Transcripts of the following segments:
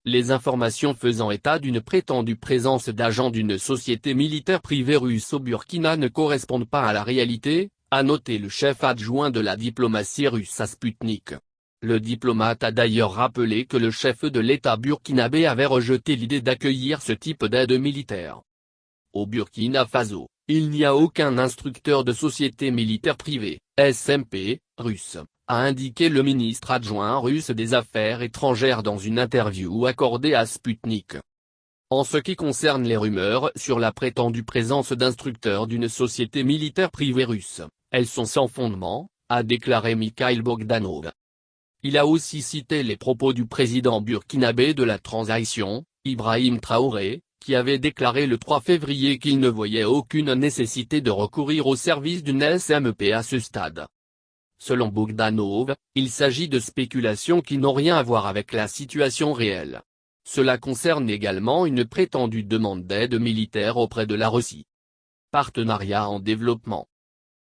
les informations faisant état d'une prétendue présence d'agents d'une société militaire privée russe au Burkina ne correspondent pas à la réalité, a noté le chef adjoint de la diplomatie russe à Sputnik. Le diplomate a d'ailleurs rappelé que le chef de l'État burkinabé avait rejeté l'idée d'accueillir ce type d'aide militaire. Au Burkina Faso, il n'y a aucun instructeur de société militaire privée, SMP, russe, a indiqué le ministre adjoint russe des Affaires étrangères dans une interview accordée à Sputnik. En ce qui concerne les rumeurs sur la prétendue présence d'instructeurs d'une société militaire privée russe, elles sont sans fondement, a déclaré Mikhail Bogdanov. Il a aussi cité les propos du président burkinabé de la transition, Ibrahim Traoré, qui avait déclaré le 3 février qu'il ne voyait aucune nécessité de recourir au service d'une SMP à ce stade. Selon Bogdanov, il s'agit de spéculations qui n'ont rien à voir avec la situation réelle. Cela concerne également une prétendue demande d'aide militaire auprès de la Russie. Partenariat en développement.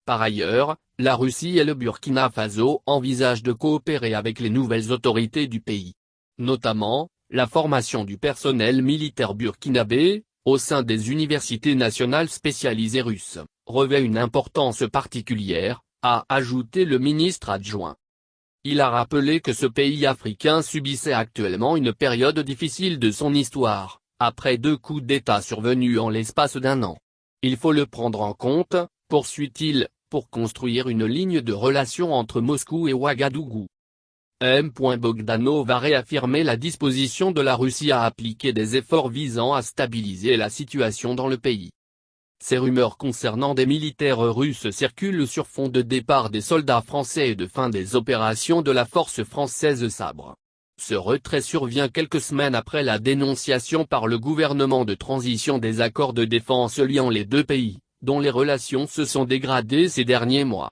Par ailleurs, la Russie et le Burkina Faso envisagent de coopérer avec les nouvelles autorités du pays. Notamment, la formation du personnel militaire burkinabé, au sein des universités nationales spécialisées russes, revêt une importance particulière, a ajouté le ministre adjoint. Il a rappelé que ce pays africain subissait actuellement une période difficile de son histoire, après 2 coups d'État survenus en l'espace d'1 an. Il faut le prendre en compte, poursuit-il, pour construire une ligne de relations entre Moscou et Ouagadougou. M. Bogdanov a réaffirmé la disposition de la Russie à appliquer des efforts visant à stabiliser la situation dans le pays. Ces rumeurs concernant des militaires russes circulent sur fond de départ des soldats français et de fin des opérations de la force française Sabre. Ce retrait survient quelques semaines après la dénonciation par le gouvernement de transition des accords de défense liant les deux pays, dont les relations se sont dégradées ces derniers mois.